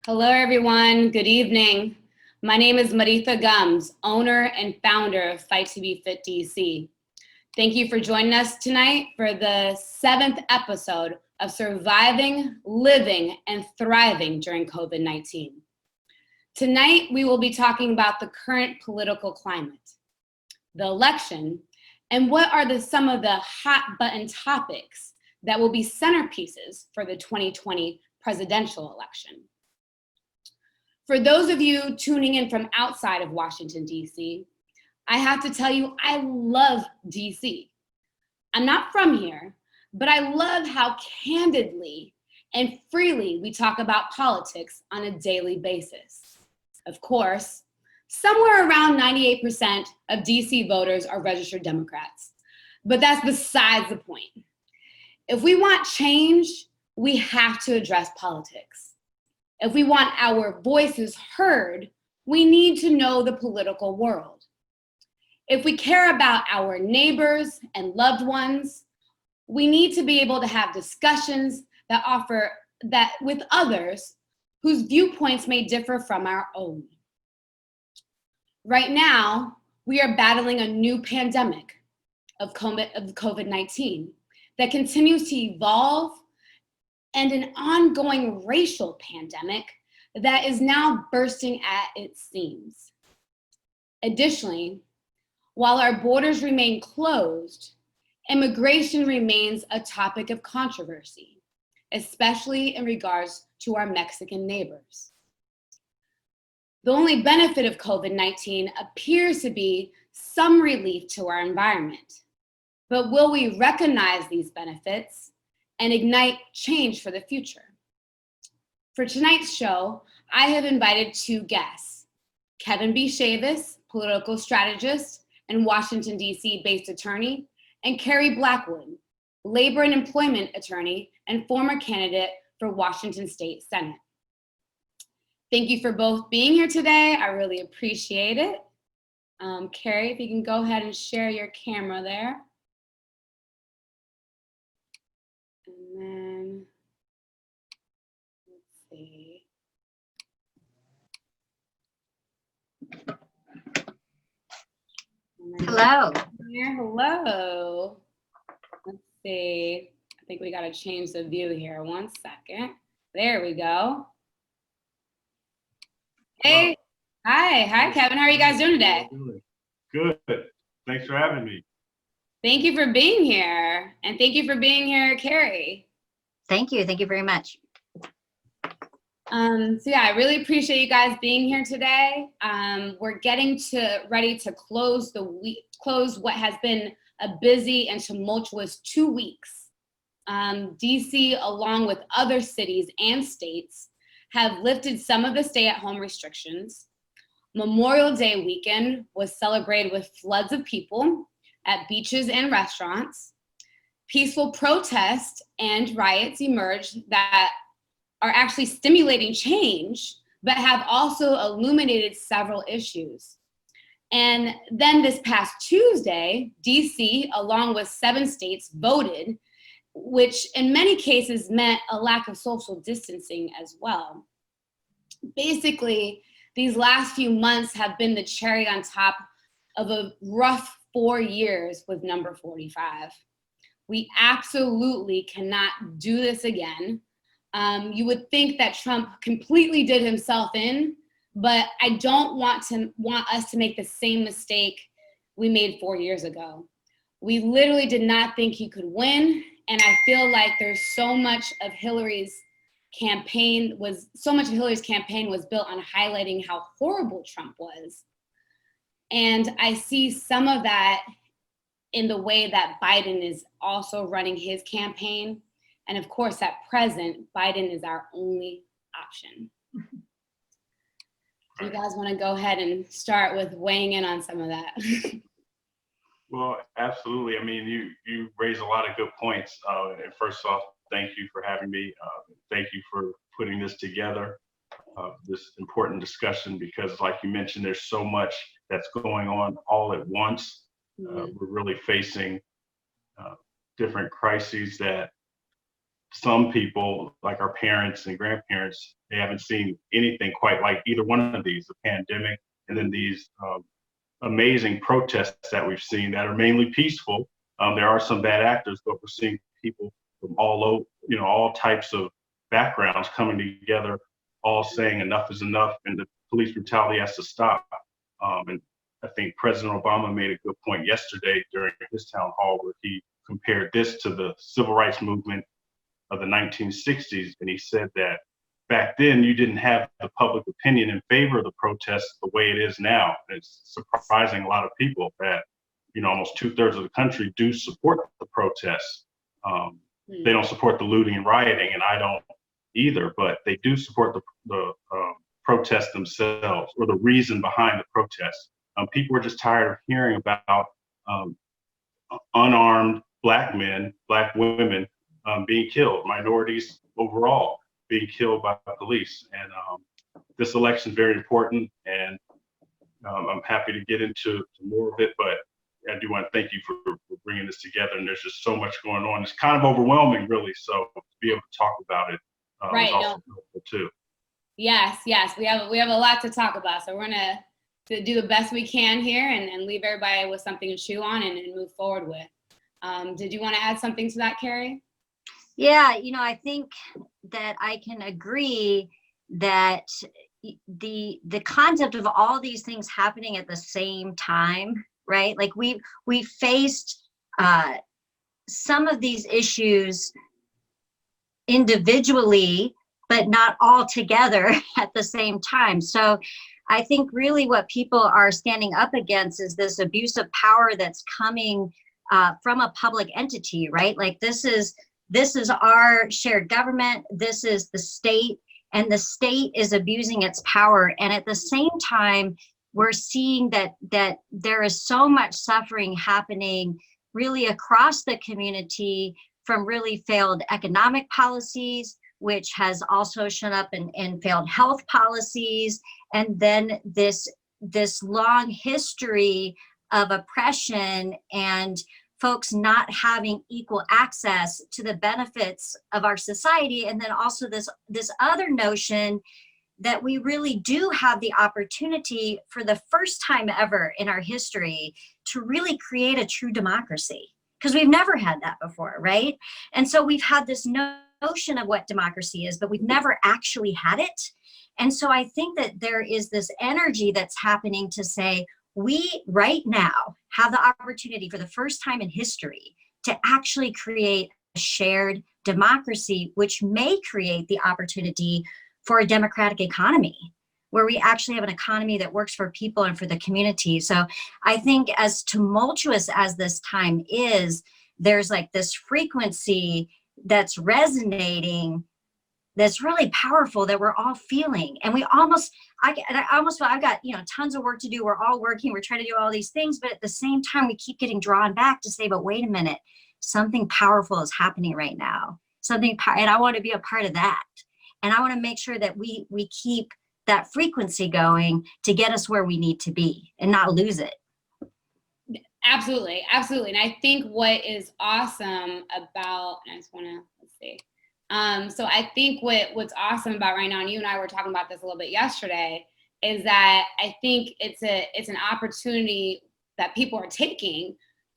Hello, everyone. Good evening. My name is Maritha Gums, owner and founder of Fight to Be Fit DC. Thank you for joining us tonight for the 7th episode of Surviving, Living, and Thriving during COVID-19. Tonight, we will be talking about the current political climate, the election, and what are some of the hot button topics that will be centerpieces for the 2020 presidential election. For those of you tuning in from outside of Washington, D.C., I have to tell you, I love D.C. I'm not from here, but I love how candidly and freely we talk about politics on a daily basis. Of course, somewhere around 98% of D.C. voters are registered Democrats, but that's besides the point. If we want change, we have to address politics. If we want our voices heard, we need to know the political world. If we care about our neighbors and loved ones, we need to be able to have discussions that offer that with others whose viewpoints may differ from our own. Right now, we are battling a new pandemic of COVID-19 that continues to evolve, and an ongoing racial pandemic that is now bursting at its seams. Additionally, while our borders remain closed, immigration remains a topic of controversy, especially in regards to our Mexican neighbors. The only benefit of COVID-19 appears to be some relief to our environment, but will we recognize these benefits and ignite change for the future? For tonight's show, I have invited two guests, Kevin B. Chavous, political strategist and Washington, D.C. based attorney, and Carrie Blackwood, labor and employment attorney and former candidate for Washington State Senate. Thank you for both being here today. I really appreciate it. Carrie, if you can go ahead and share your camera there. And then, let's see. Hello. Here, hello. Let's see. I think we got to change the view here. 1 second. There we go. Hey. Hi, Kevin. How are you guys doing today? Good. Thanks for having me. Thank you for being here. And thank you for being here, Carrie. Thank you. Thank you very much. So yeah, I really appreciate you guys being here today. We're getting ready to close what has been a busy and tumultuous 2 weeks. DC, along with other cities and states, have lifted some of the stay-at-home restrictions. Memorial Day weekend was celebrated with floods of people at beaches and restaurants. Peaceful protests and riots emerged that are actually stimulating change, but have also illuminated several issues. And then this past Tuesday, DC, along with 7 states, voted, which in many cases meant a lack of social distancing as well. Basically, these last few months have been the cherry on top of a rough 4 years with number 45. We absolutely cannot do this again. You would think that Trump completely did himself in, but I don't want us to make the same mistake we made 4 years ago. We literally did not think he could win, and I feel like there's so much of Hillary's campaign was built on highlighting how horrible Trump was. And I see some of that in the way that Biden is also running his campaign. And of course, at present, Biden is our only option. Do you guys want to go ahead and start with weighing in on some of that? Well, absolutely. I mean, you raise a lot of good points. And first off, thank you for having me. Thank you for putting this together, this important discussion, because like you mentioned, there's so much that's going on all at once. We're really facing different crises that some people, like our parents and grandparents, they haven't seen anything quite like either one of these, the pandemic and then these amazing protests that we've seen that are mainly peaceful. There are some bad actors, but we're seeing people from all over, all types of backgrounds coming together, all saying enough is enough and the police brutality has to stop. And I think President Obama made a good point yesterday during his town hall where he compared this to the civil rights movement of the 1960s. And he said that back then you didn't have the public opinion in favor of the protests the way it is now. It's surprising a lot of people that, almost 2/3 of the country do support the protests. They don't support the looting and rioting, and I don't either, but they do support the protests themselves or the reason behind the protests. People are just tired of hearing about unarmed Black men, Black women being killed, minorities overall being killed by police. And this election is very important, and I'm happy to get into more of it, but I do want to thank you for bringing this together. And there's just so much going on. It's kind of overwhelming, really. So to be able to talk about it right, is also helpful too. Yes, we have a lot to talk about. So we're gonna do the best we can here and leave everybody with something to chew on and move forward with. Did you want to add something to that, Carrie? Yeah, I think that I can agree that the concept of all these things happening at the same time, right? Like we faced some of these issues individually, but not all together at the same time. So I think really what people are standing up against is this abuse of power that's coming from a public entity, right? Like this is our shared government. This is the state, and the state is abusing its power. And at the same time, we're seeing that there is so much suffering happening really across the community from really failed economic policies, which has also shown up in failed health policies, and then this long history of oppression and folks not having equal access to the benefits of our society. And then also this other notion that we really do have the opportunity for the first time ever in our history to really create a true democracy, because we've never had that before, right? And so we've had this notion of what democracy is, but we've never actually had it. And so I think that there is this energy that's happening to say, we right now have the opportunity for the first time in history to actually create a shared democracy, which may create the opportunity for a democratic economy, where we actually have an economy that works for people and for the community. So I think as tumultuous as this time is, there's like this frequency that's resonating that's really powerful that we're all feeling. And I almost feel I've got, tons of work to do. We're all working, we're trying to do all these things, but at the same time, we keep getting drawn back to say, but wait a minute, something powerful is happening right now. And I want to be a part of that. And I want to make sure that we keep that frequency going to get us where we need to be and not lose it. Absolutely. And I think what is awesome about, and I just want to, let's see. So I think what's awesome about right now, and you and I were talking about this a little bit yesterday, is that I think it's an opportunity that people are taking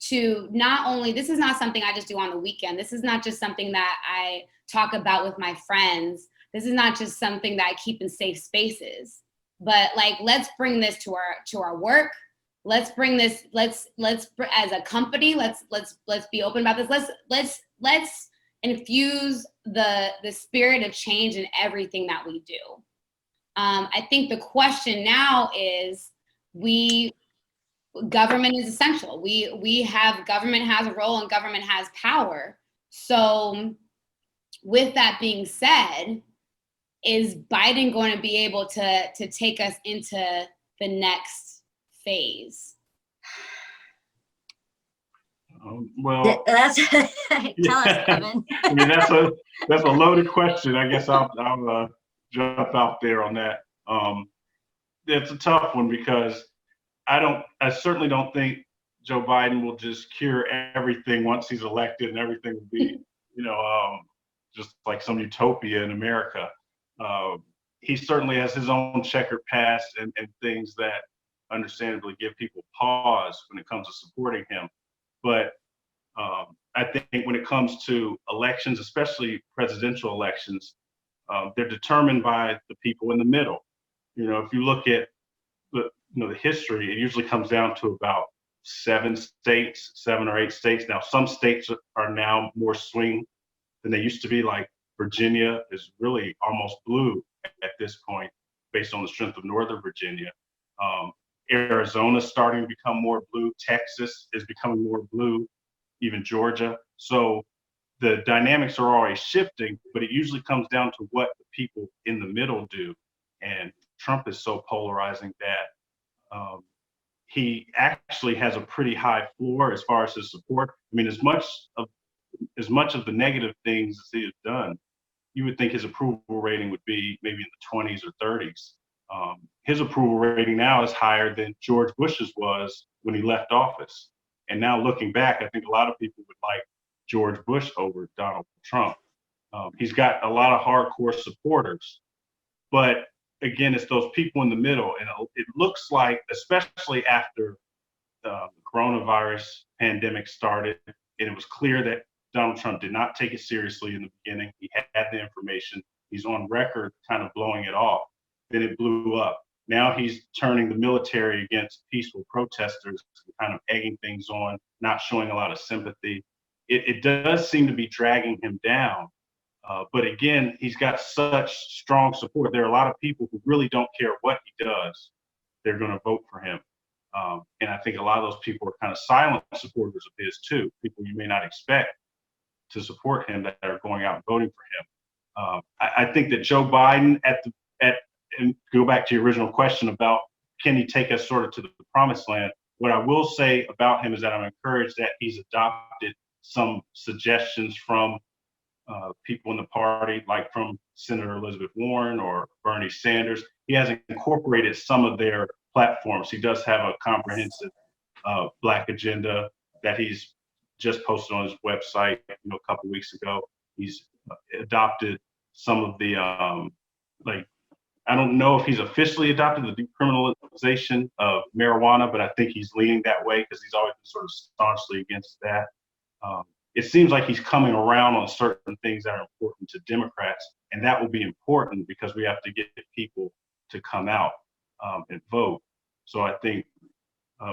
to not only, this is not something I just do on the weekend. This is not just something that I talk about with my friends. This is not just something that I keep in safe spaces, but like, let's bring this to our work. Let's bring this, let's as a company, let's be open about this. Let's infuse the spirit of change in everything that we do. I think the question now is, government is essential. Government has a role and government has power. So with that being said, is Biden going to be able to take us into the next phase? Well, that's tell us, Kevin. I mean, that's a loaded question. I guess I'll jump out there on that. It's a tough one because I certainly don't think Joe Biden will just cure everything once he's elected and everything will be, just like some utopia in America. He certainly has his own checkered past and things that understandably give people pause when it comes to supporting him. But I think when it comes to elections, especially presidential elections, they're determined by the people in the middle. You know, if you look at the history, it usually comes down to about 7 or 8 states. Now, some states are now more swing than they used to be. Like Virginia is really almost blue at this point, based on the strength of Northern Virginia. Arizona's starting to become more blue. Texas is becoming more blue, even Georgia. So the dynamics are always shifting, but it usually comes down to what the people in the middle do. And Trump is so polarizing that he actually has a pretty high floor as far as his support. I mean, as much of the negative things that he has done, you would think his approval rating would be maybe in the 20s or 30s. His approval rating now is higher than George Bush's was when he left office. And now looking back, I think a lot of people would like George Bush over Donald Trump. He's got a lot of hardcore supporters, but again, it's those people in the middle. And it looks like, especially after the coronavirus pandemic started, and it was clear that Donald Trump did not take it seriously in the beginning. He had the information. He's on record kind of blowing it off. Then it blew up. Now he's turning the military against peaceful protesters, kind of egging things on, not showing a lot of sympathy. It does seem to be dragging him down. But again, he's got such strong support. There are a lot of people who really don't care what he does. They're going to vote for him. And I think a lot of those people are kind of silent supporters of his too, people you may not expect to support him that are going out and voting for him. I think that Joe Biden and go back to your original question about can he take us sort of to the promised land? What I will say about him is that I'm encouraged that he's adopted some suggestions from people in the party, like from Senator Elizabeth Warren or Bernie Sanders. He has incorporated some of their platforms. He does have a comprehensive Black agenda that he's just posted on his website, a couple of weeks ago. He's adopted some of the I don't know if he's officially adopted the decriminalization of marijuana, but I think he's leaning that way because he's always been sort of staunchly against that. It seems like he's coming around on certain things that are important to Democrats, and that will be important because we have to get people to come out and vote. So I think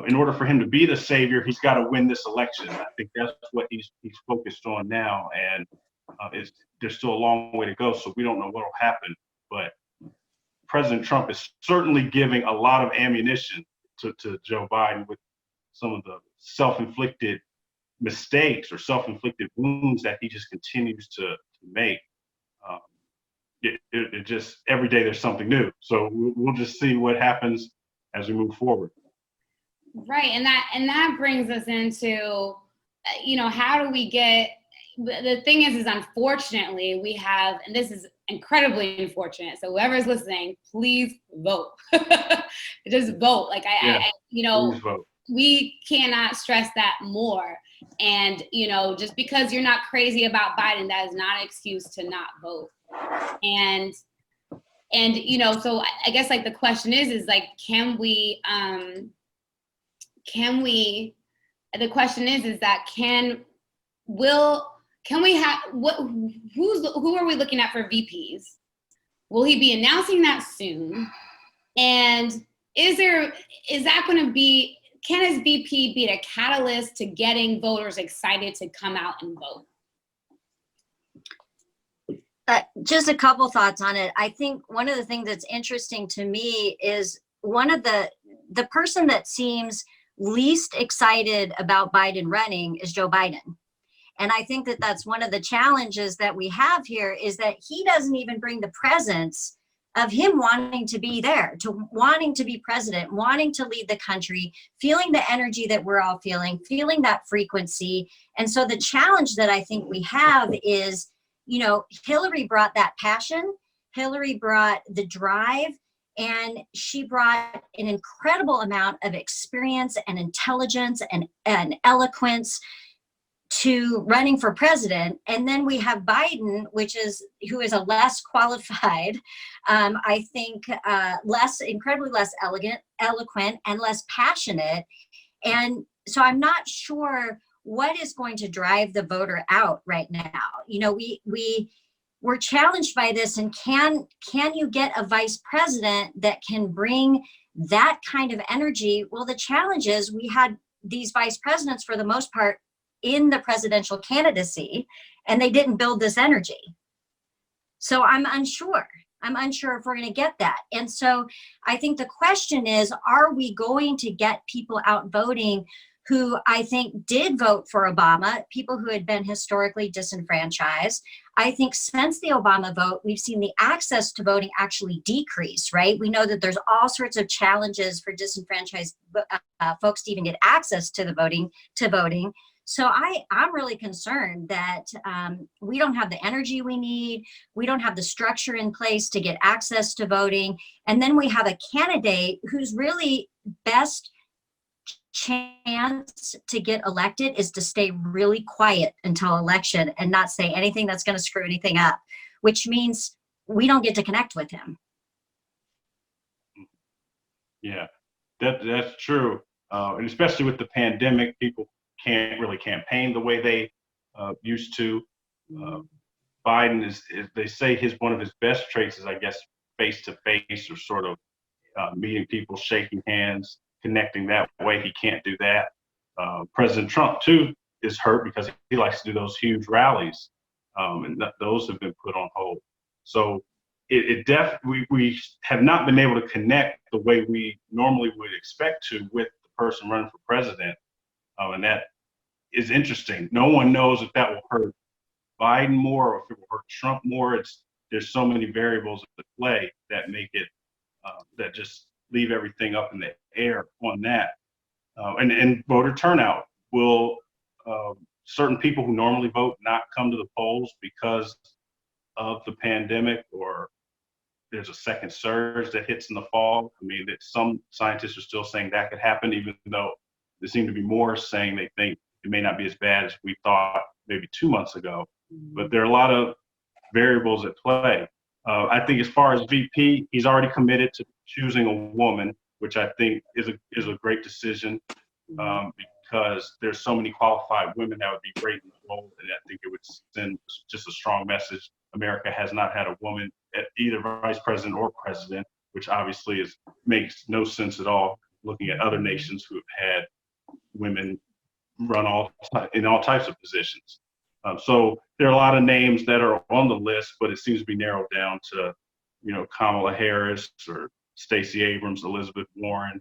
in order for him to be the savior, he's got to win this election. I think that's what he's focused on now, and there's still a long way to go, so we don't know what will happen. But President Trump is certainly giving a lot of ammunition to Joe Biden with some of the self-inflicted mistakes or self-inflicted wounds that he just continues to make. It just every day there's something new. So we'll just see what happens as we move forward. Right, and that brings us into, how do we get? The thing is unfortunately we have, and this is incredibly unfortunate. So whoever's listening, please vote. Just vote. Please vote. We cannot stress that more. And, just because you're not crazy about Biden, that is not an excuse to not vote. And so I guess the question is can we, the question is that can we have who are we looking at for VPs? Will he be announcing that soon? And can his VP be a catalyst to getting voters excited to come out and vote? Just a couple thoughts on it. I think one of the things that's interesting to me is one of the person that seems least excited about Biden running is Joe Biden. And I think that that's one of the challenges that we have here is that he doesn't even bring the presence of him wanting to be there, to wanting to be president, wanting to lead the country, feeling the energy that we're all feeling that frequency. And so the challenge that I think we have is, Hillary brought that passion, Hillary brought the drive, and she brought an incredible amount of experience and intelligence and eloquence to running for president. And then we have Biden, who is a less qualified, I think, incredibly less eloquent, and less passionate. And so I'm not sure what is going to drive the voter out right now. You know, we're challenged by this, and can you get a vice president that can bring that kind of energy? Well, the challenge is we had these vice presidents for the most part in the presidential candidacy, and they didn't build this energy. So I'm unsure if we're going to get that. And so I think the question is, are we going to get people out voting who I think did vote for Obama, people who had been historically disenfranchised? I think since the Obama vote, we've seen the access to voting actually decrease, right? We know that there's all sorts of challenges for disenfranchised folks to even get access to voting. So I'm really concerned that we don't have the energy we need. We don't have the structure in place to get access to voting. And then we have a candidate whose really best chance to get elected is to stay really quiet until election and not say anything that's going to screw anything up, which means we don't get to connect with him. Yeah, that's true. And especially with the pandemic, people can't really campaign the way they used to. Biden is they say one of his best traits is, I guess, face to face, or sort of meeting people, shaking hands, connecting that way. He can't do that. President Trump too is hurt because he likes to do those huge rallies, and those have been put on hold. So we have not been able to connect the way we normally would expect to with the person running for president, and that is interesting. No one knows if that will hurt Biden more or if it will hurt Trump more. There's so many variables at play that make it that just leave everything up in the air on that. And voter turnout. Will certain people who normally vote not come to the polls because of the pandemic, or there's a second surge that hits in the fall? I mean, that some scientists are still saying that could happen, even though there seem to be more saying they think it may not be as bad as we thought maybe 2 months ago. But there are a lot of variables at play. I think as far as VP, he's already committed to choosing a woman, which I think is a great decision, because there's so many qualified women that would be great in the role, and I think it would send just a strong message. America has not had a woman at either vice president or president, which obviously makes no sense at all, looking at other nations who have had women run in all types of positions. So there are a lot of names that are on the list, but it seems to be narrowed down to, Kamala Harris or Stacey Abrams, Elizabeth Warren,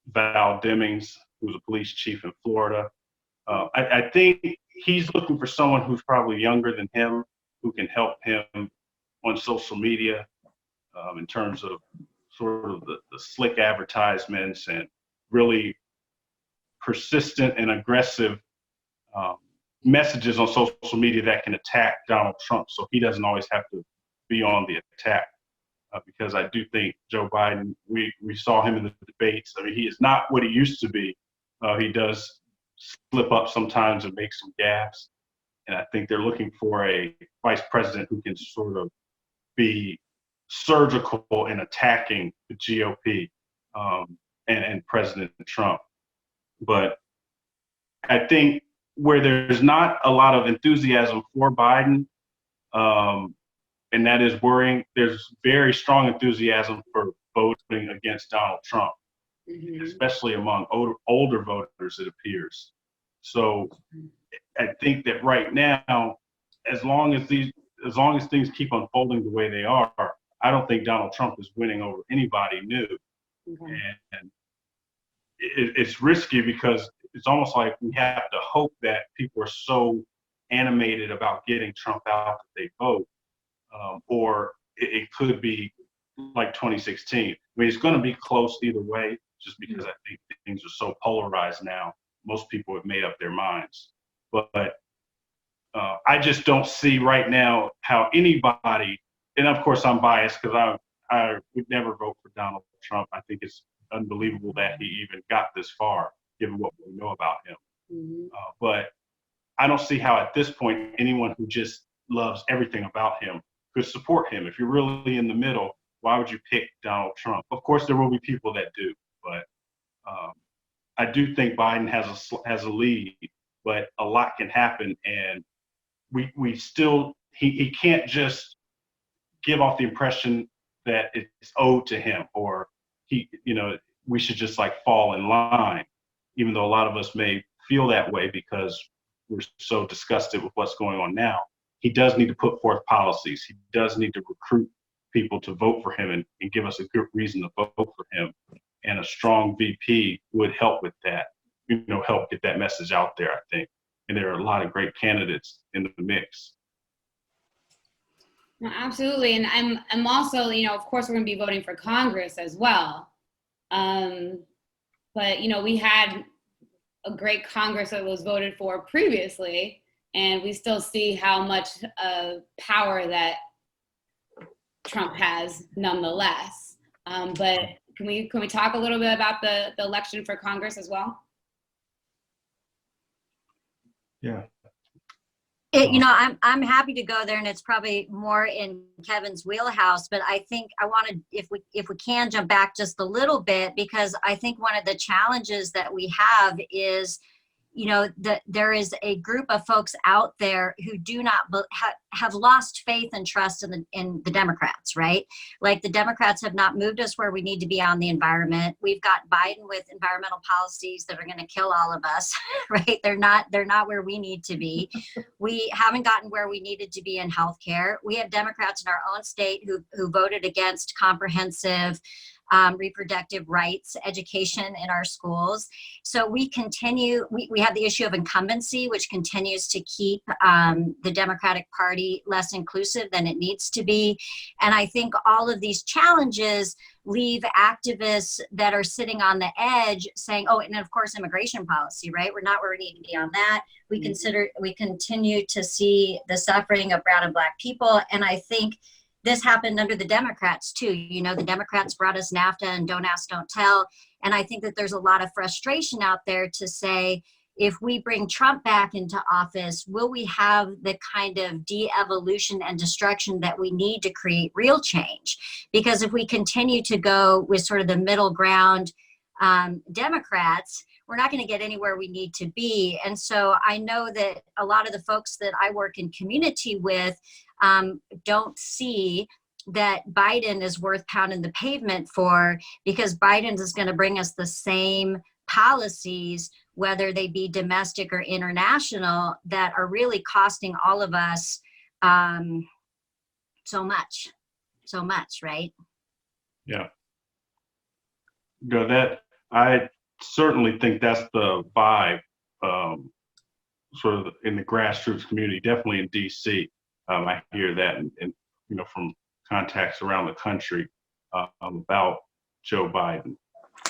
Val Demings, who's a police chief in Florida. I think he's looking for someone who's probably younger than him, who can help him on social media in terms of sort of the slick advertisements and really persistent and aggressive messages on social media that can attack Donald Trump, so he doesn't always have to be on the attack. Because I do think Joe Biden, we saw him in the debates. I mean, he is not what he used to be. He does slip up sometimes and make some gaffes. And I think they're looking for a vice president who can sort of be surgical in attacking the GOP and President Trump. But I think where there's not a lot of enthusiasm for Biden, and that is worrying, there's very strong enthusiasm for voting against Donald Trump, especially among older voters, it appears. So I think that right now, as long as things keep unfolding the way they are, I don't think Donald Trump is winning over anybody new. And it's risky because it's almost like we have to hope that people are so animated about getting Trump out that they vote, or it could be like 2016. I mean, it's going to be close either way, just because I think things are so polarized now. Most people have made up their minds. But I just don't see right now how anybody, and of course I'm biased because I would never vote for Donald Trump. I think it's unbelievable that he even got this far, given what we know about him. But I don't see how at this point anyone who just loves everything about him could support him. If you're really in the middle, why would you pick Donald Trump? Of course, there will be people that do, but I do think Biden has a lead, but a lot can happen, and we still he can't just give off the impression that it's owed to him, or we should just like fall in line, even though a lot of us may feel that way because we're so disgusted with what's going on now. He does need to put forth policies. He does need to recruit people to vote for him and give us a good reason to vote for him. And a strong VP would help with that, help get that message out there, I think. And there are a lot of great candidates in the mix. No, absolutely. And I'm also, of course, we're going to be voting for Congress as well. But, we had a great Congress that was voted for previously, and we still see how much power that Trump has nonetheless. But can we talk a little bit about the election for Congress as well? Yeah. I'm happy to go there, and it's probably more in Kevin's wheelhouse, but I think I want to, if we can jump back just a little bit, because I think one of the challenges that we have is, that there is a group of folks out there who do not have lost faith and trust in the Democrats, right? Like, the Democrats have not moved us where we need to be on the environment. We've got Biden with environmental policies that are going to kill all of us, right? They're not where we need to be. We haven't gotten where we needed to be in healthcare. We have Democrats in our own state who voted against comprehensive reproductive rights education in our schools. So we have the issue of incumbency, which continues to keep the Democratic Party less inclusive than it needs to be. And I think all of these challenges leave activists that are sitting on the edge saying, oh, and of course, immigration policy, right? We're not where we need to be on that. We continue to see the suffering of brown and Black people. And I think this happened under the Democrats too. The Democrats brought us NAFTA and Don't Ask, Don't Tell. And I think that there's a lot of frustration out there to say, if we bring Trump back into office, will we have the kind of de-evolution and destruction that we need to create real change? Because if we continue to go with sort of the middle ground Democrats, we're not going to get anywhere we need to be. And so I know that a lot of the folks that I work in community with don't see that Biden is worth pounding the pavement for, because Biden is going to bring us the same policies, whether they be domestic or international, that are really costing all of us so much, right? Yeah. I certainly think that's the vibe, sort of in the grassroots community, definitely in DC. I hear that, and from contacts around the country about Joe Biden,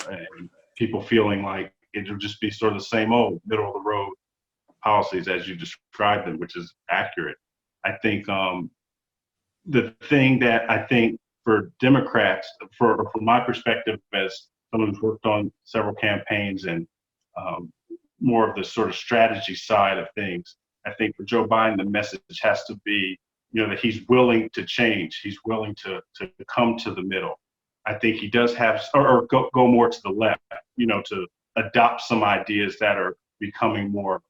and people feeling like it'll just be sort of the same old middle of the road policies as you described them, which is accurate. I think the thing that I think for Democrats, from my perspective as someone who's worked on several campaigns and more of the sort of strategy side of things, I think for Joe Biden, the message has to be, that he's willing to change. He's willing to come to the middle. I think he does have, or go more to the left, to adopt some ideas that are becoming more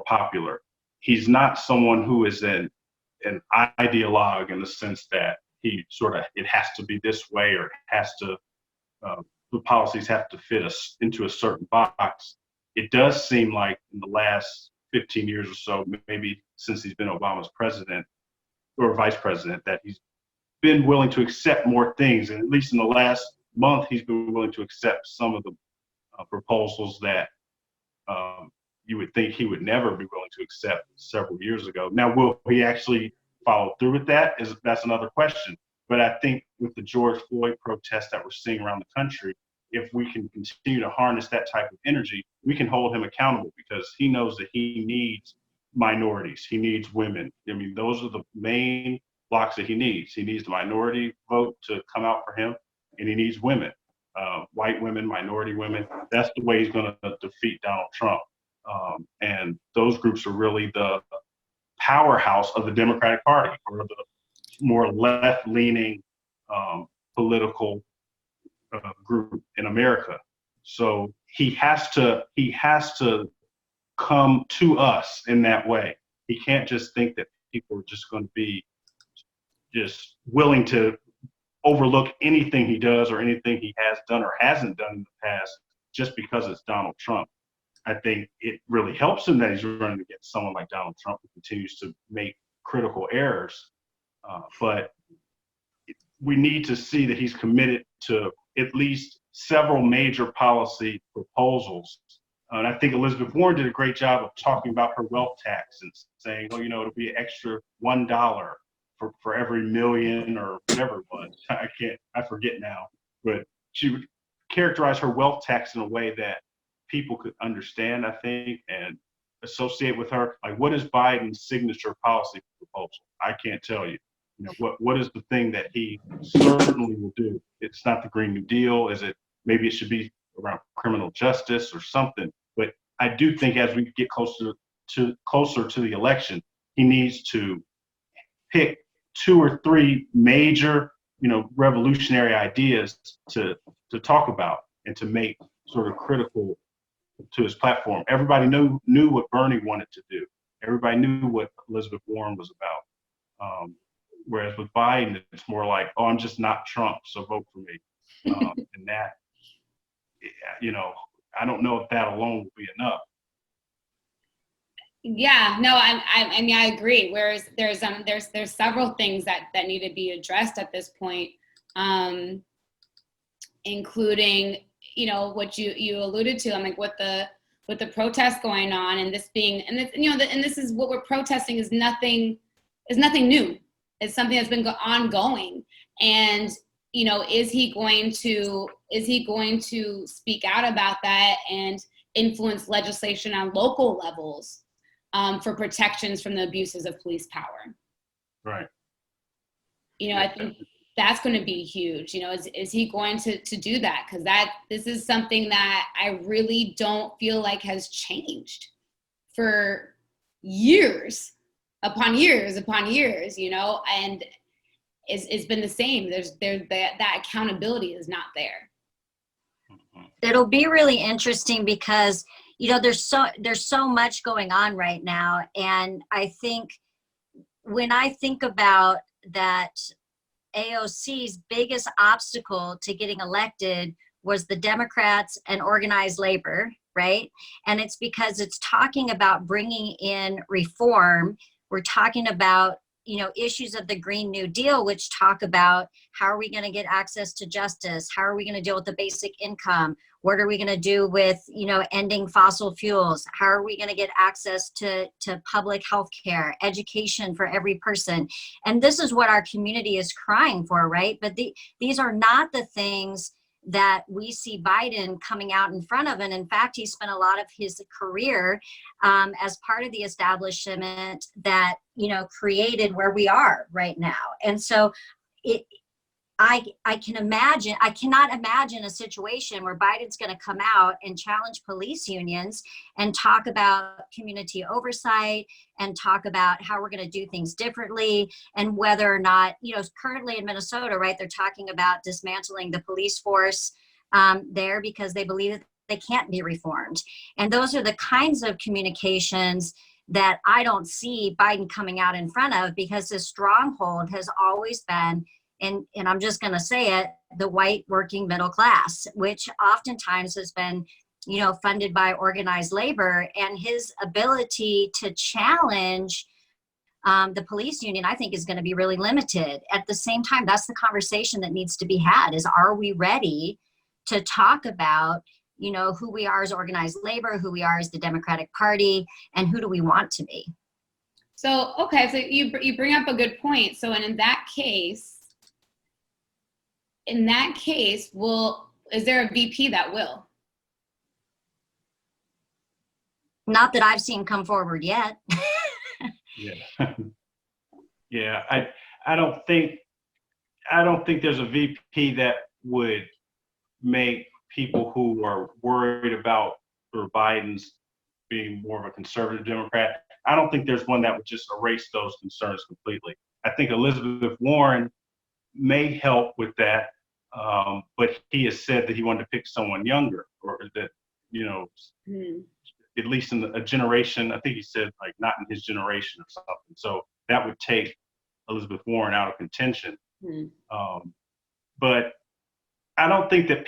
popular. He's not someone who is an ideologue in the sense that he sort of, it has to be this way, or it has to, the policies have to fit us into a certain box. It does seem like in the last 15 years or so, maybe since he's been Obama's president or vice president, that he's been willing to accept more things. And at least in the last month, he's been willing to accept some of the proposals that you would think he would never be willing to accept several years ago. Now, will he actually follow through with that? That's another question. But I think with the George Floyd protests that we're seeing around the country, if we can continue to harness that type of energy, we can hold him accountable, because he knows that he needs minorities. He needs women. I mean, those are the main blocks that he needs. He needs the minority vote to come out for him, and he needs women, white women, minority women. That's the way he's going to defeat Donald Trump. And those groups are really the powerhouse of the Democratic Party, or the more left-leaning political group in America. So he has to come to us in that way. He can't just think that people are just going to be just willing to overlook anything he does or anything he has done or hasn't done in the past just because it's Donald Trump. I think it really helps him that he's running against someone like Donald Trump, who continues to make critical errors. But we need to see that he's committed to at least several major policy proposals. And I think Elizabeth Warren did a great job of talking about her wealth tax and saying, oh, it'll be an extra $1 for every million or whatever it was. I forget now. But she would characterize her wealth tax in a way that people could understand, I think, and associate with her. Like, what is Biden's signature policy proposal? I can't tell you. What is the thing that he certainly will do? It's not the Green New Deal. Maybe it should be around criminal justice or something. But I do think as we get closer to the election, he needs to pick 2 or 3 major, revolutionary ideas to talk about and to make sort of critical to his platform. Everybody knew what Bernie wanted to do. Everybody knew what Elizabeth Warren was about. Whereas with Biden, it's more like, oh, I'm just not Trump, so vote for me. And that, I don't know if that alone will be enough. Yeah, no, I mean, I agree. Whereas there's several things that need to be addressed at this point, including, what you alluded to. I'm like, with the protests going on, and this being, and this, and this is what we're protesting is nothing new. It's something that's been ongoing. And, is he going to speak out about that and influence legislation on local levels for protections from the abuses of police power? Right. I think that's going to be huge. Is he going to do that? Because this is something that I really don't feel like has changed for years upon years, and it's been the same. That accountability is not there. It'll be really interesting because, there's so much going on right now. And I think when I think about that, AOC's biggest obstacle to getting elected was the Democrats and organized labor, right? And it's because it's talking about bringing in reform. We're talking about, issues of the Green New Deal, which talk about how are we going to get access to justice? How are we going to deal with the basic income? What are we going to do with, ending fossil fuels? How are we going to get access to public health care, education for every person? And this is what our community is crying for, right? But these are not the things that we see Biden coming out in front of. And in fact, he spent a lot of his career as part of the establishment that, created where we are right now. And so I cannot imagine a situation where Biden's going to come out and challenge police unions and talk about community oversight and talk about how we're going to do things differently, and whether or not, currently in Minnesota, right, they're talking about dismantling the police force there because they believe that they can't be reformed. And those are the kinds of communications that I don't see Biden coming out in front of, because his stronghold has always been, and I'm just going to say it, the white working middle class, which oftentimes has been, funded by organized labor. And his ability to challenge the police union, I think, is going to be really limited. At the same time, that's the conversation that needs to be had, is are we ready to talk about, who we are as organized labor, who we are as the Democratic Party, and who do we want to be? So, okay, so you bring up a good point. So, and in that case, is there a VP that will? Not that I've seen come forward yet. Yeah. Yeah. I don't think there's a VP that would make people who are worried about Biden's being more of a conservative Democrat. I don't think there's one that would just erase those concerns completely. I think Elizabeth Warren may help with that, but he has said that he wanted to pick someone younger, or that, at least in a generation. I think he said like not in his generation or something. So that would take Elizabeth Warren out of contention. But I don't think that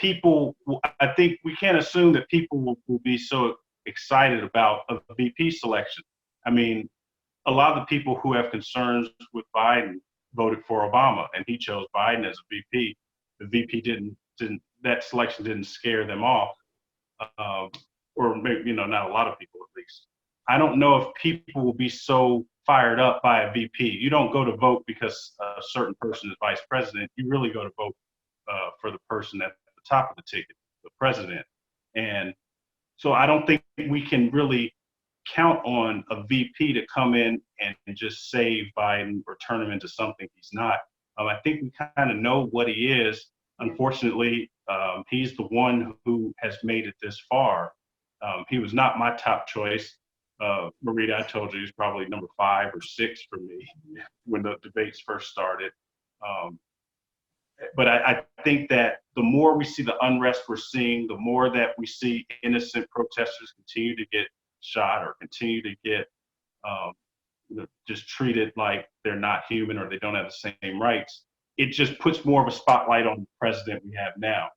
I think we can't assume that people will be so excited about a VP selection. I mean, a lot of the people who have concerns with Biden voted for Obama, and he chose Biden as a VP. The VP that selection didn't scare them off, or maybe, not a lot of people at least. I don't know if people will be so fired up by a VP. You don't go to vote because a certain person is vice president. You really go to vote for the person at the top of the ticket, the president. And so I don't think we can really count on a VP to come in and just save Biden or turn him into something he's not. I think we kind of know what he is. Unfortunately, he's the one who has made it this far. He was not my top choice. Marita, I told you, he's probably number 5 or 6 for me when the debates first started. But I think that the more we see the unrest we're seeing, the more that we see innocent protesters continue to get shot or continue to get just treated like they're not human or they don't have the same rights, it just puts more of a spotlight on the president we have now.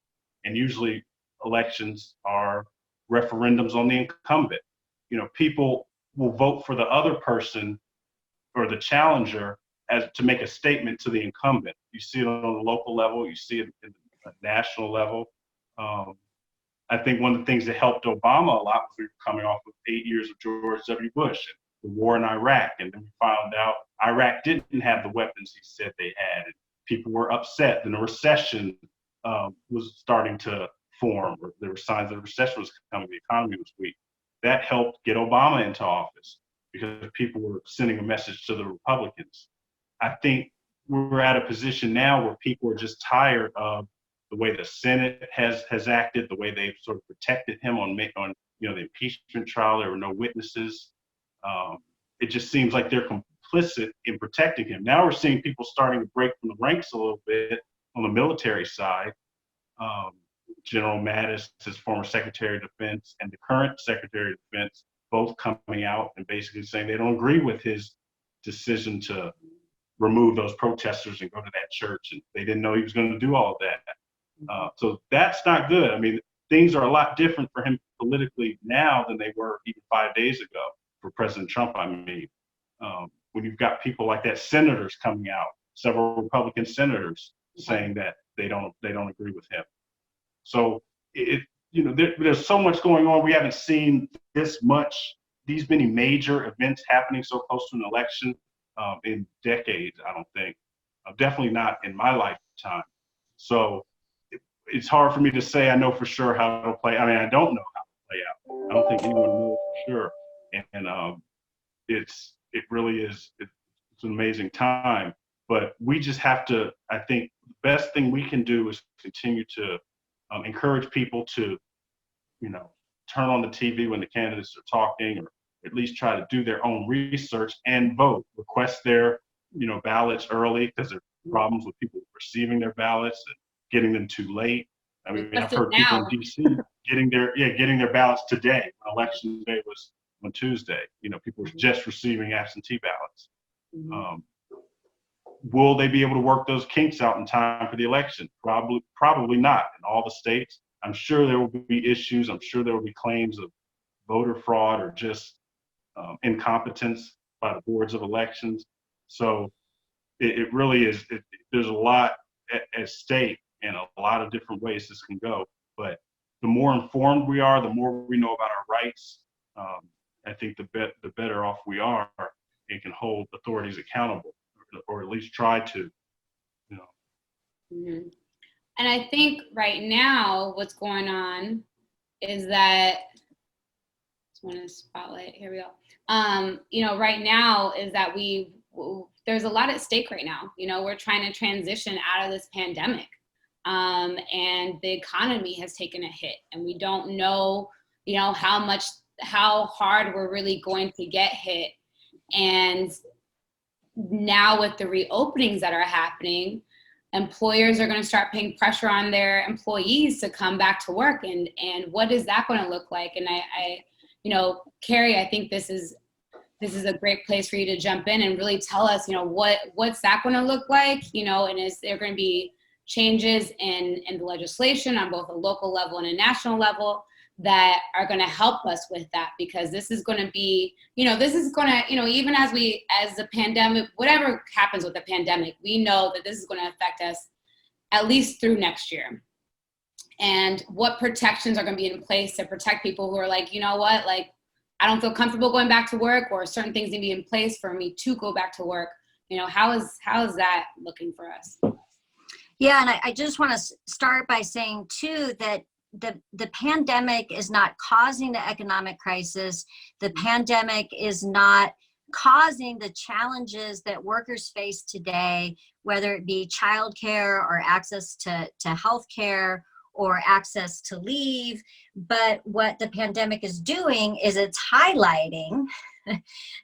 And usually elections are referendums on the incumbent. People will vote for the other person or the challenger as to make a statement to the incumbent. You see it on the local level, you see it at the national level. I think one of the things that helped Obama a lot was we were coming off of 8 years of George W. Bush and the war in Iraq. And then we found out Iraq didn't have the weapons he said they had. And people were upset. Then a recession was starting to form, or there were signs that a recession was coming, the economy was weak. That helped get Obama into office because people were sending a message to the Republicans. I think we're at a position now where people are just tired of the way the Senate has acted, the way they've sort of protected him on the impeachment trial. There were no witnesses. It just seems like they're complicit in protecting him. Now we're seeing people starting to break from the ranks a little bit on the military side. General Mattis, his former Secretary of Defense, and the current Secretary of Defense, both coming out and basically saying they don't agree with his decision to remove those protesters and go to that church. And they didn't know he was going to do all of that. So that's not good. I mean, things are a lot different for him politically now than they were even 5 days ago for President Trump. I mean, when you've got people like that, senators coming out, several Republican senators saying that they don't agree with him. So there's so much going on. We haven't seen these many major events happening so close to an election in decades, I don't think. Definitely not in my lifetime. So it's hard for me to say I know for sure how it'll play. I mean, I don't know how it'll play out. I don't think anyone knows for sure. And it really is, it's an amazing time. But we just have to, I think the best thing we can do is continue to encourage people to, turn on the TV when the candidates are talking, or at least try to do their own research and vote, request their, ballots early, because there are problems with people receiving their ballots and getting them too late. I mean, I've heard people in DC getting their ballots today. Election day was on Tuesday. People were just receiving absentee ballots. Will they be able to work those kinks out in time for the election? Probably not in all the states. I'm sure there will be issues. I'm sure there will be claims of voter fraud or just incompetence by the boards of elections. So it really is, there's a lot at stake and a lot of different ways this can go. But the more informed we are, the more we know about our rights, I think the better off we are and can hold authorities accountable, or at least try to. Mm-hmm. And I think right now what's going on is that, just want to spotlight, here we go. Right now is that there's a lot at stake right now. We're trying to transition out of this pandemic, and the economy has taken a hit, and we don't know, how much how hard we're really going to get hit. And now with the reopenings that are happening, employers are going to start putting pressure on their employees to come back to work. And what is that going to look like? And I Carrie, I think this is a great place for you to jump in and really tell us, what's that going to look like, and is there going to be changes in the legislation on both a local level and a national level that are going to help us with that? Because this is going to be, even as the pandemic, whatever happens with the pandemic, we know that this is going to affect us at least through next year. And what protections are going to be in place to protect people who are like, I don't feel comfortable going back to work, or certain things need to be in place for me to go back to work. How is that looking for us? Yeah, and I just want to start by saying too that the pandemic is not causing the economic crisis. The pandemic is not causing the challenges that workers face today, whether it be childcare or access to healthcare or access to leave. But what the pandemic is doing is it's highlighting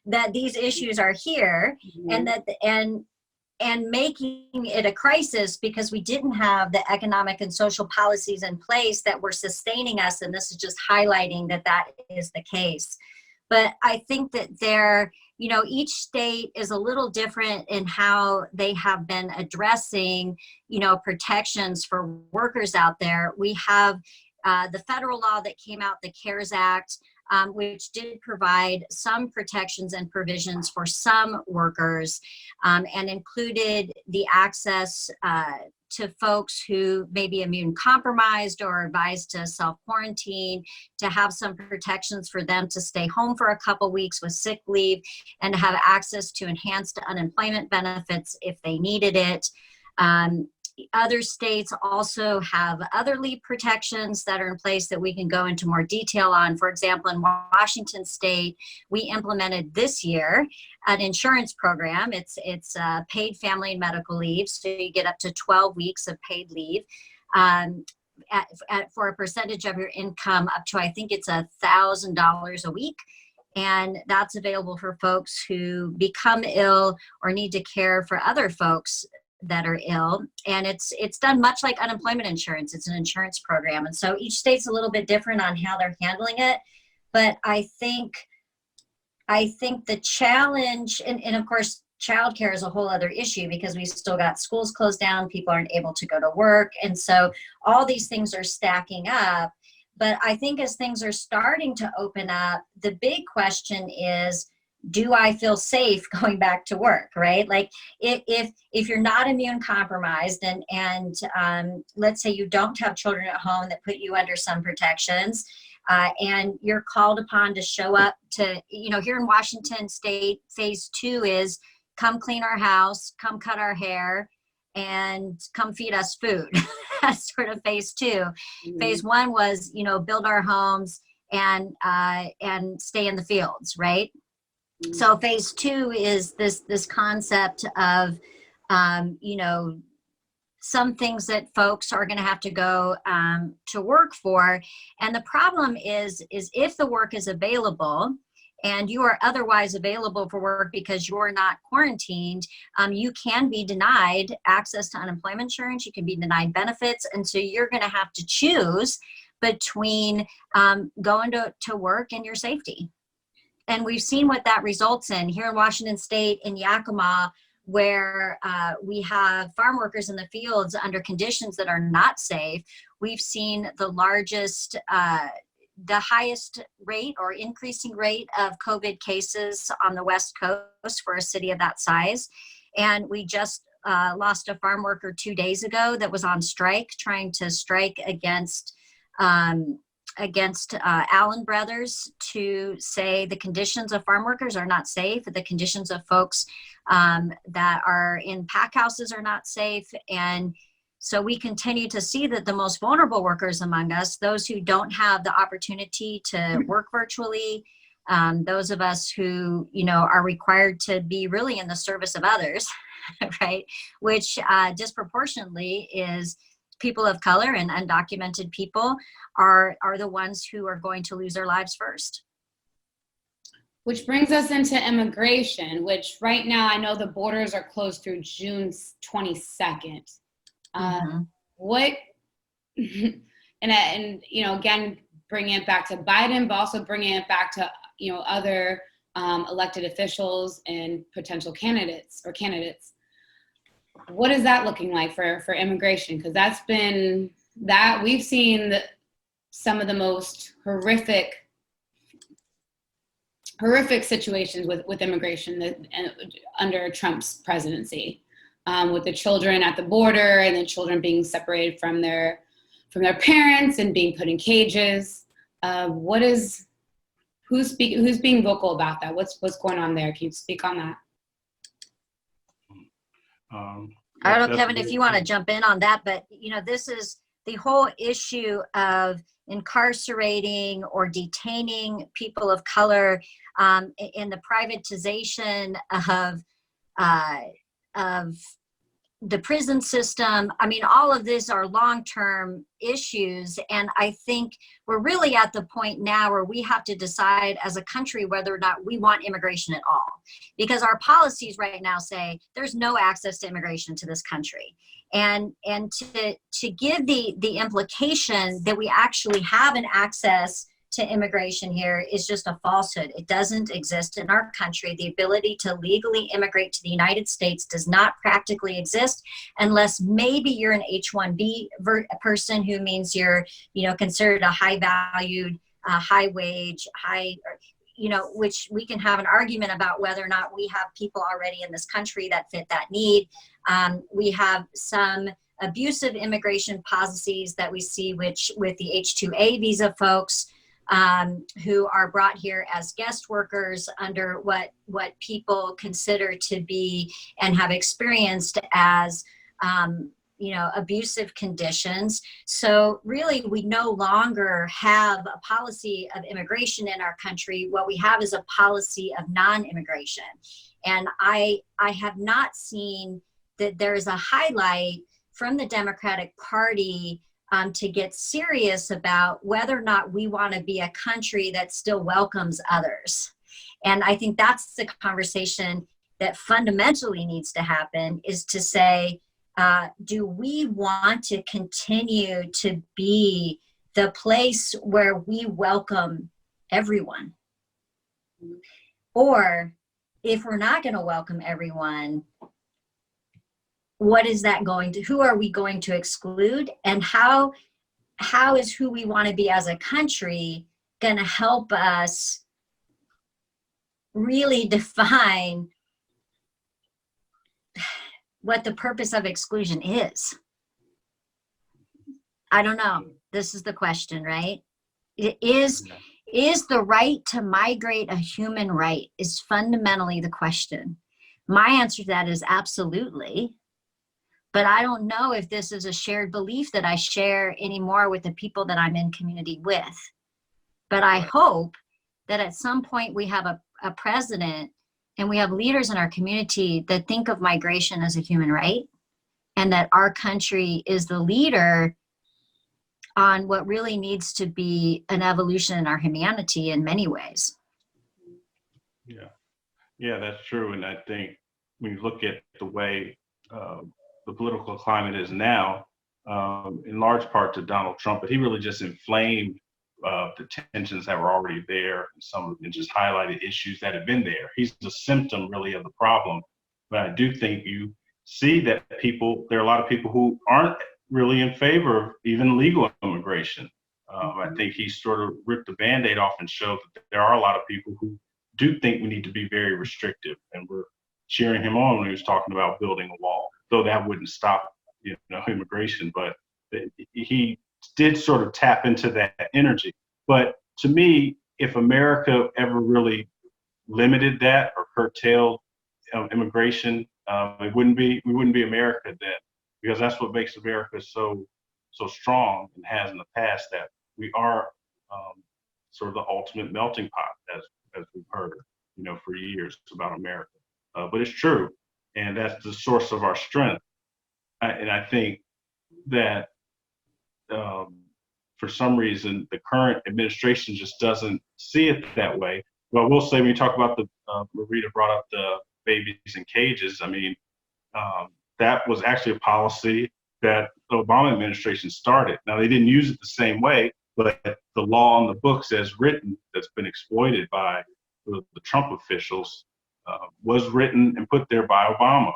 that these issues are here, mm-hmm. and making it a crisis because we didn't have the economic and social policies in place that were sustaining us. And this is just highlighting that is the case. But I think that each state is a little different in how they have been addressing, protections for workers out there. We have the federal law that came out, the CARES Act, which did provide some protections and provisions for some workers, and included the access to folks who may be immune compromised or advised to self-quarantine, to have some protections for them to stay home for a couple weeks with sick leave, and to have access to enhanced unemployment benefits if they needed it. Other states also have other leave protections that are in place that we can go into more detail on. For example, in Washington State, we implemented this year an insurance program. It's paid family and medical leave, so you get up to 12 weeks of paid leave for a percentage of your income up to, I think it's $1,000 a week. And that's available for folks who become ill or need to care for other folks that are ill. And it's done much like unemployment insurance. It's an insurance program. And so each state's a little bit different on how they're handling it. But I think the challenge, and of course, childcare is a whole other issue because we still got schools closed down, people aren't able to go to work. And so all these things are stacking up. But I think as things are starting to open up, the big question is, do I feel safe going back to work, right? Like if you're not immune compromised and let's say you don't have children at home that put you under some protections, and you're called upon to show up to, here in Washington State, phase 2 is come clean our house, come cut our hair, and come feed us food. That's sort of phase 2. Mm-hmm. Phase 1 was, build our homes and stay in the fields, right? So phase 2 is this concept of, some things that folks are going to have to go to work for. And the problem is if the work is available and you are otherwise available for work because you're not quarantined, you can be denied access to unemployment insurance. You can be denied benefits. And so you're going to have to choose between going to work and your safety. And we've seen what that results in here in Washington State, in Yakima, where we have farm workers in the fields under conditions that are not safe. We've seen the highest rate or increasing rate of COVID cases on the West Coast for a city of that size. And we just lost a farm worker 2 days ago that was on strike, trying to strike against Allen Brothers to say the conditions of farm workers are not safe, the conditions of folks that are in pack houses are not safe. And so we continue to see that the most vulnerable workers among us, those who don't have the opportunity to work virtually, those of us who, are required to be really in the service of others, right? Which disproportionately is people of color and undocumented people are the ones who are going to lose their lives first. Which brings us into immigration, which right now I know the borders are closed through June 22nd. What, and again, bringing it back to Biden, but also bringing it back to, other elected officials and potential candidates. What is that looking like for immigration? Because we've seen some of the most horrific situations with immigration under Trump's presidency, with the children at the border and the children being separated from their parents and being put in cages. Who's being vocal about that? What's going on there? Can you speak on that? I don't know, Kevin, if you want to jump in on that, but this is the whole issue of incarcerating or detaining people of color, in the privatization of the prison system. I mean, all of these are long-term issues. And I think we're really at the point now where we have to decide as a country whether or not we want immigration at all. Because our policies right now say there's no access to immigration to this country. And to give the implication that we actually have an access to immigration here is just a falsehood. It doesn't exist in our country. The ability to legally immigrate to the United States does not practically exist unless maybe you're an H-1B person, who means you're, considered a high valued, high wage, which we can have an argument about whether or not we have people already in this country that fit that need. We have some abusive immigration policies that we see, which with the H-2A visa folks, who are brought here as guest workers under what people consider to be and have experienced as, abusive conditions. So really, we no longer have a policy of immigration in our country. What we have is a policy of non-immigration. And I have not seen that there's a highlight from the Democratic Party to get serious about whether or not we want to be a country that still welcomes others. And I think that's the conversation that fundamentally needs to happen, is to say, do we want to continue to be the place where we welcome everyone? Or if we're not going to welcome everyone, what is that going to, who are we going to exclude, and how is who we want to be as a country going to help us really define what the purpose of exclusion is? I don't know. This is the question, right? Is the right to migrate a human right, is fundamentally the question. My answer to that is absolutely. But I don't know if this is a shared belief that I share anymore with the people that I'm in community with. But I hope that at some point we have a president and we have leaders in our community that think of migration as a human right, and that our country is the leader on what really needs to be an evolution in our humanity in many ways. Yeah, that's true. And I think when you look at the way the political climate is now, in large part to Donald Trump, but he really just inflamed the tensions that were already there, and just highlighted issues that have been there. He's the symptom really of the problem. But I do think you see that there are a lot of people who aren't really in favor of even legal immigration. I think he sort of ripped the Band-Aid off and showed that there are a lot of people who do think we need to be very restrictive, and we're cheering him on when he was talking about building a wall, though that wouldn't stop immigration. But he did sort of tap into that energy. But to me, if America ever really limited that or curtailed immigration, we wouldn't be America then, because that's what makes America so strong and has in the past, that we are sort of the ultimate melting pot, as we've heard, for years about America. But it's true, and that's the source of our strength. And I think that for some reason, the current administration just doesn't see it that way. Well, we'll say when you talk about the, Marita brought up the babies in cages. I mean, that was actually a policy that the Obama administration started. Now, they didn't use it the same way, but the law on the books as written that's been exploited by the Trump officials was written and put there by Obama.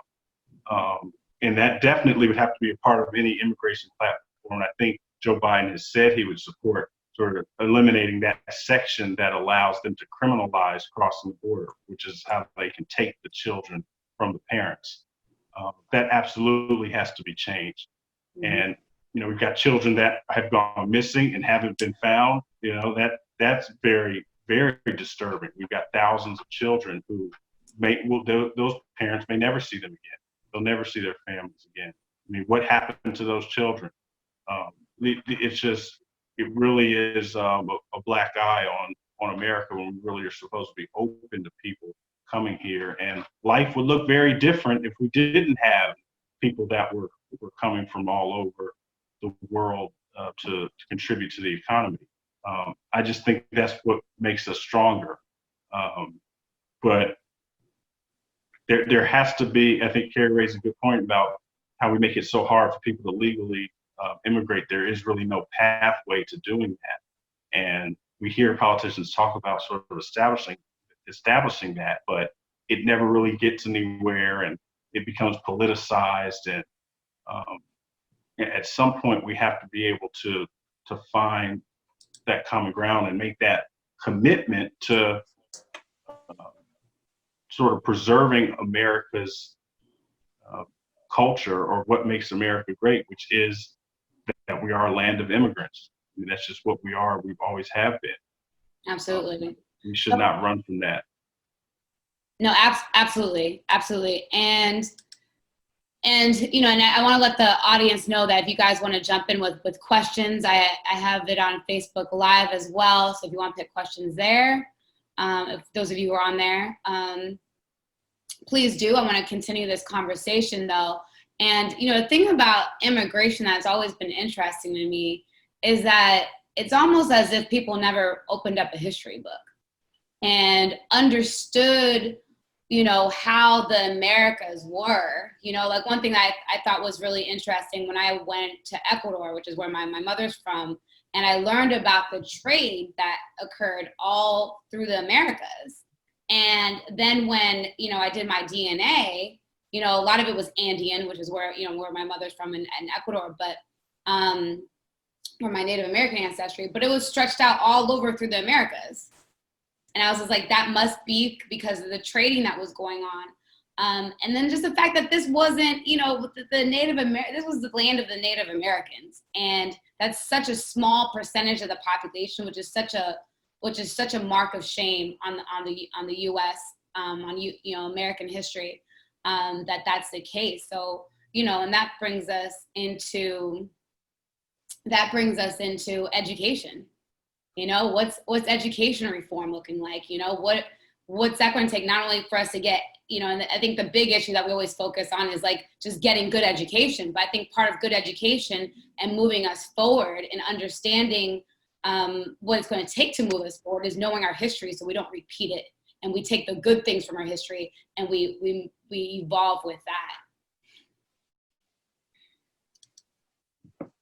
And that definitely would have to be a part of any immigration platform. I think Joe Biden has said he would support sort of eliminating that section that allows them to criminalize crossing the border, which is how they can take the children from the parents. That absolutely has to be changed. Mm-hmm. And, you know, we've got children that have gone missing and haven't been found. You know, that's very, very disturbing. We've got thousands of children who those parents may never see them again. They'll never see their families again. I mean, what happened to those children? It's just, it really is a black eye on America when we really are supposed to be open to people coming here. And life would look very different if we didn't have people that were coming from all over the world to contribute to the economy. I just think that's what makes us stronger. But there has to be, I think Carrie raised a good point about how we make it so hard for people to legally immigrate. There is really no pathway to doing that. And we hear politicians talk about sort of establishing that, but it never really gets anywhere, and it becomes politicized. And at some point we have to be able to find that common ground and make that commitment to sort of preserving America's culture, or what makes America great, which is that we are a land of immigrants. I mean, that's just what we are. We've always have been. Absolutely. We should not run from that. No, absolutely. And you know, and I want to let the audience know that if you guys want to jump in with questions, I have it on Facebook Live as well. So if you want to pick questions there, if those of you who are on there, please do. I want to continue this conversation though. And, you know, the thing about immigration that's always been interesting to me is that it's almost as if people never opened up a history book and understood, you know, how the Americas were. You know, like one thing I thought was really interesting when I went to Ecuador, which is where my mother's from, and I learned about the trade that occurred all through the Americas. And then when, you know, I did my DNA, you know, a lot of it was Andean, which is where, you know, where my mother's from in Ecuador, but for my Native American ancestry, but it was stretched out all over through the Americas. And I was just like, that must be because of the trading that was going on. And then just the fact that this wasn't, you know, this was the land of the Native Americans. And that's such a small percentage of the population, which is such a mark of shame on the U.S., you know, American history, that's the case. So, you know, and that brings us into education. You know, what's education reform looking like? You know, what's that going to take, not only for us to get, you know, and I think the big issue that we always focus on is like just getting good education. But I think part of good education and moving us forward and understanding what it's going to take to move us forward is knowing our history so we don't repeat it, and we take the good things from our history and we evolve with that.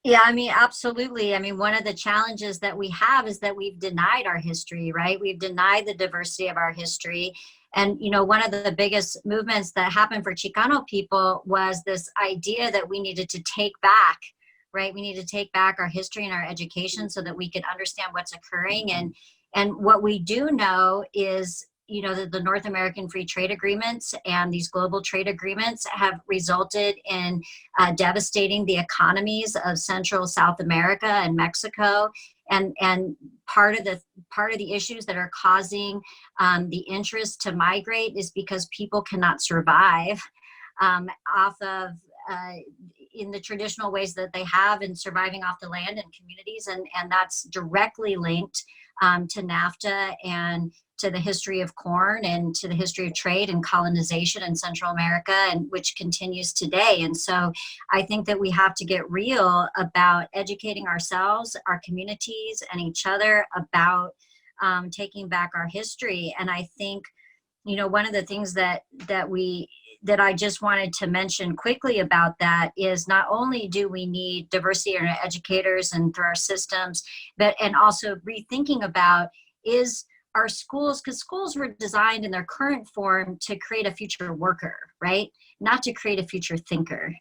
Yeah, I mean, absolutely. I mean, one of the challenges that we have is that we've denied our history, right? We've denied the diversity of our history. And, you know, one of the biggest movements that happened for Chicano people was this idea that we needed to take back, right? We need to take back our history and our education so that we can understand what's occurring. And what we do know is, you know, the North American Free Trade Agreements and these global trade agreements have resulted in devastating the economies of Central South America and Mexico. And part of the issues that are causing the interest to migrate is because people cannot survive off of in the traditional ways that they have in surviving off the land and communities. And that's directly linked to NAFTA and to the history of corn and to the history of trade and colonization in Central America, and which continues today. And so I think that we have to get real about educating ourselves, our communities, and each other about taking back our history. And I think, you know, one of the things that I just wanted to mention quickly about that is not only do we need diversity in our educators and through our systems, but and also rethinking about is our schools, because schools were designed in their current form to create a future worker, right? Not to create a future thinker.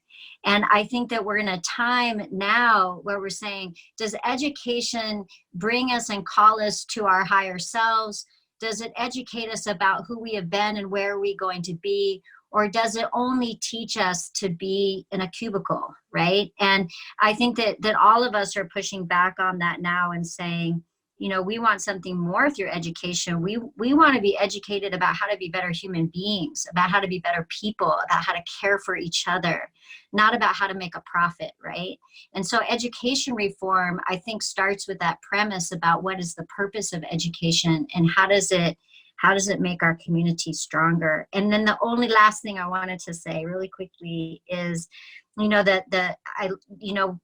And I think that we're in a time now where we're saying, does education bring us and call us to our higher selves? Does it educate us about who we have been and where are we going to be? Or does it only teach us to be in a cubicle, right? And I think that all of us are pushing back on that now and saying, you know, we want something more through education. We want to be educated about how to be better human beings, about how to be better people, about how to care for each other, not about how to make a profit, right? And so education reform, I think, starts with that premise about what is the purpose of education and how does it make our community stronger? And then the only last thing I wanted to say really quickly is, you know,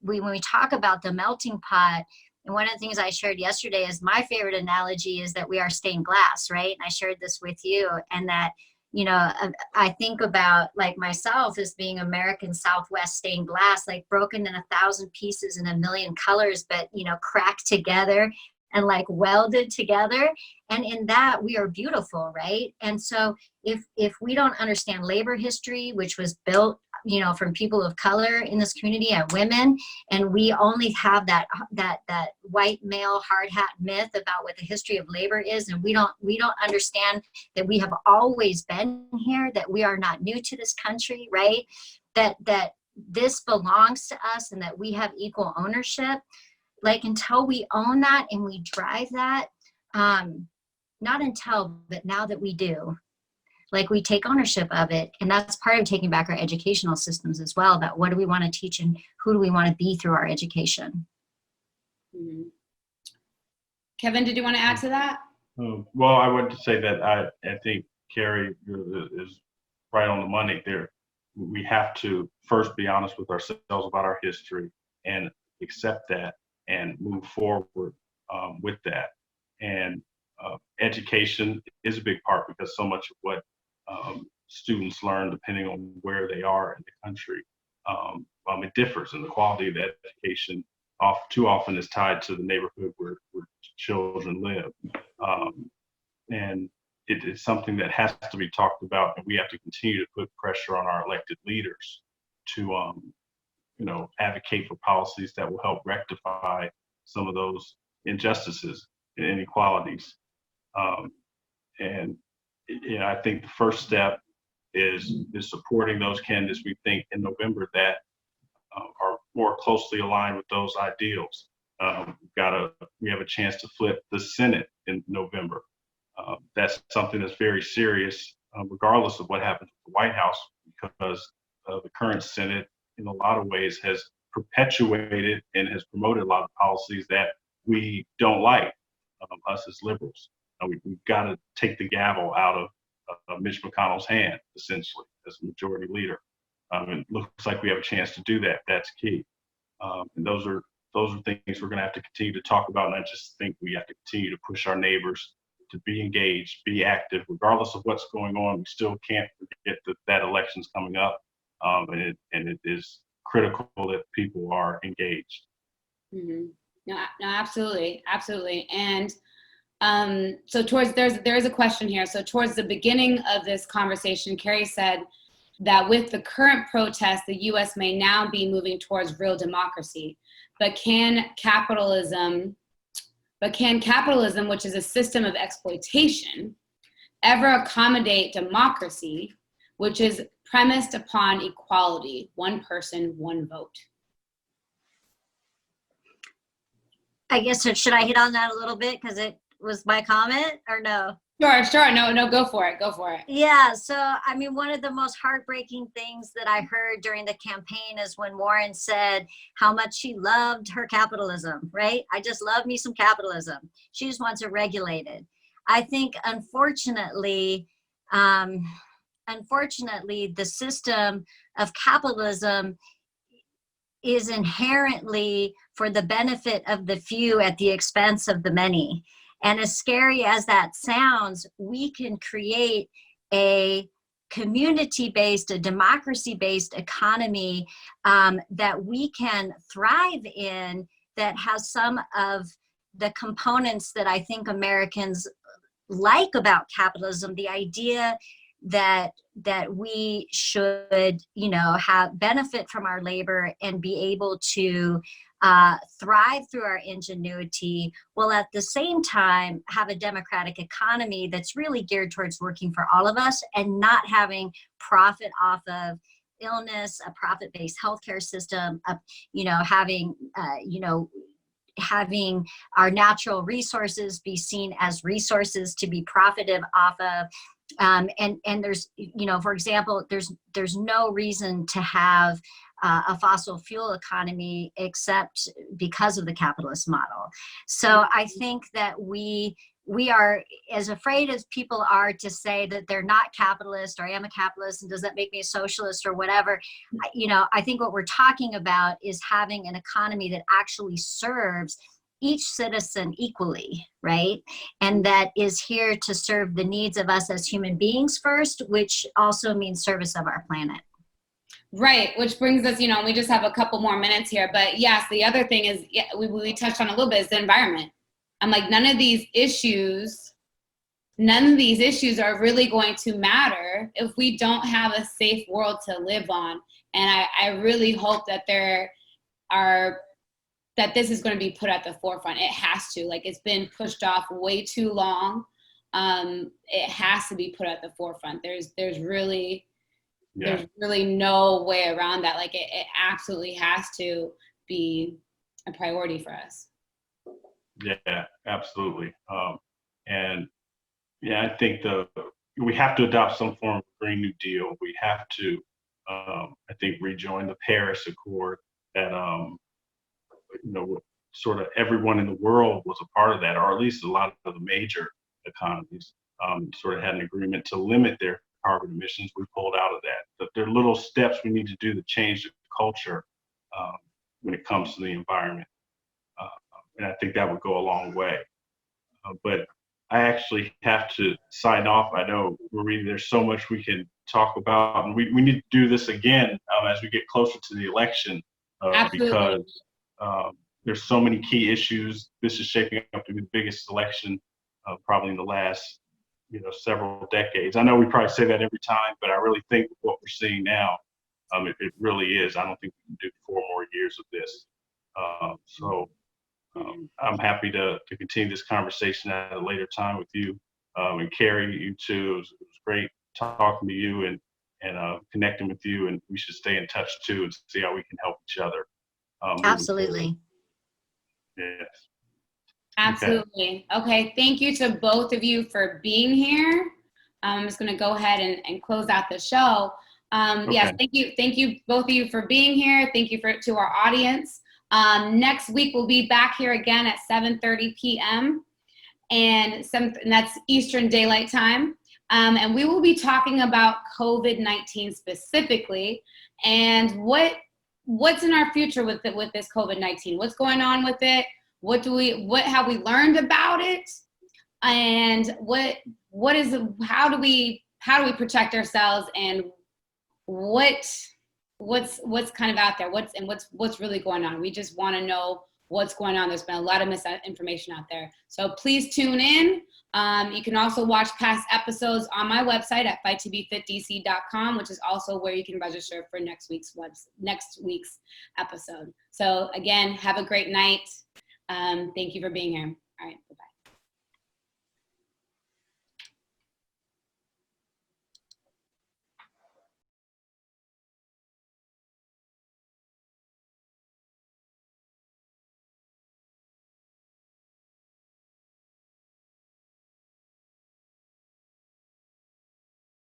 when we talk about the melting pot, and one of the things I shared yesterday is my favorite analogy is that we are stained glass, right? And I shared this with you, and that, you know, I think about like myself as being American Southwest stained glass, like broken in 1,000 pieces in a million colors, but, you know, cracked together and like welded together. And in that we are beautiful, right? And so if we don't understand labor history, which was built, you know, from people of color in this community and women, and we only have that white male hard hat myth about what the history of labor is, and we don't understand that we have always been here, that we are not new to this country, right? That this belongs to us and that we have equal ownership. Like until we own that and we drive that, not until, but now that we do, like we take ownership of it. And that's part of taking back our educational systems as well, about what do we want to teach and who do we want to be through our education. Mm-hmm. Kevin, did you want to add to that? Well, I wanted to say that I think Carrie is right on the money there. We have to first be honest with ourselves about our history and accept that and move forward with that. And education is a big part, because so much of what students learn, depending on where they are in the country, it differs, and the quality of the education too often is tied to the neighborhood where children live. And it is something that has to be talked about, and we have to continue to put pressure on our elected leaders to advocate for policies that will help rectify some of those injustices and inequalities. I think the first step is supporting those candidates we think in November that are more closely aligned with those ideals. We have a chance to flip the Senate in November. That's something that's very serious, regardless of what happens with the White House, because the current Senate, in a lot of ways, has perpetuated and has promoted a lot of policies that we don't like, us as liberals. We've got to take the gavel out of Mitch McConnell's hand, essentially, as majority leader. And it looks like we have a chance to do that. That's key. And those are things we're going to have to continue to talk about. And I just think we have to continue to push our neighbors to be engaged, be active, regardless of what's going on. We still can't forget that election's coming up, and it is critical that people are engaged. Mm-hmm. No, absolutely, and so there is a question here. So towards the beginning of this conversation, Carrie said that with the current protests, the U.S. may now be moving towards real democracy, but can capitalism, which is a system of exploitation, ever accommodate democracy, which is premised upon equality, one person, one vote? I guess, should I hit on that a little bit because it was my comment, or no? Sure. No, go for it. Yeah, so I mean, one of the most heartbreaking things that I heard during the campaign is when Warren said how much she loved her capitalism, right? I just love me some capitalism. She just wants it regulated. I think, unfortunately, the system of capitalism is inherently for the benefit of the few at the expense of the many. And as scary as that sounds, we can create a community-based, a democracy-based economy that we can thrive in, that has some of the components that I think Americans like about capitalism. The idea that we should, have benefit from our labor and be able to thrive through our ingenuity, while at the same time have a democratic economy that's really geared towards working for all of us and not having profit off of illness, a profit-based healthcare system, having our natural resources be seen as resources to be profited off of. And there's, for example, there's no reason to have a fossil fuel economy except because of the capitalist model. So I think that we are as afraid as people are to say that they're not capitalist, or I am a capitalist, and does that make me a socialist or whatever? I think what we're talking about is having an economy that actually serves each citizen equally, right? And that is here to serve the needs of us as human beings first, which also means service of our planet. Right, which brings us, we just have a couple more minutes here, but yes, the other thing is, we touched on a little bit, is the environment. I'm like, none of these issues are really going to matter if we don't have a safe world to live on. And I really hope that that this is going to be put at the forefront. It has to. Like, it's been pushed off way too long. It has to be put at the forefront. There's really no way around that. Like, it absolutely has to be a priority for us. Yeah, absolutely. And yeah, I think we have to adopt some form of Green New Deal. We have to, I think, rejoin the Paris Accord that, sort of everyone in the world was a part of that, or at least a lot of the major economies sort of had an agreement to limit their carbon emissions. We pulled out of that. But there are little steps we need to do to change the culture when it comes to the environment. And I think that would go a long way. But I actually have to sign off. I know, Marie, there's so much we can talk about, and we need to do this again as we get closer to the election, because there's so many key issues. This is shaping up to be the biggest election probably in the last several decades. I know we probably say that every time, but I really think what we're seeing now, it really is. I don't think we can do 4 more years of this. I'm happy to continue this conversation at a later time with you. And Carrie, you too. It was great talking to you and connecting with you, and we should stay in touch too and see how we can help each other. Absolutely. Yes. Absolutely. Okay. Thank you to both of you for being here. I'm just going to go ahead and close out the show. Okay. Yes. Thank you both of you for being here. Thank you to our audience. Next week we'll be back here again at 7:30 p.m. and that's Eastern Daylight Time. And we will be talking about COVID-19 specifically, and what's in our future with this COVID-19. What's going on with it? What have we learned about it? And how do we protect ourselves, and what's kind of out there, what's really going on. We just want to know what's going on. There's been a lot of misinformation out there. So please tune in. You can also watch past episodes on my website at fighttobefitdc.com, which is also where you can register for next week's episode. So again, have a great night. Thank you for being here.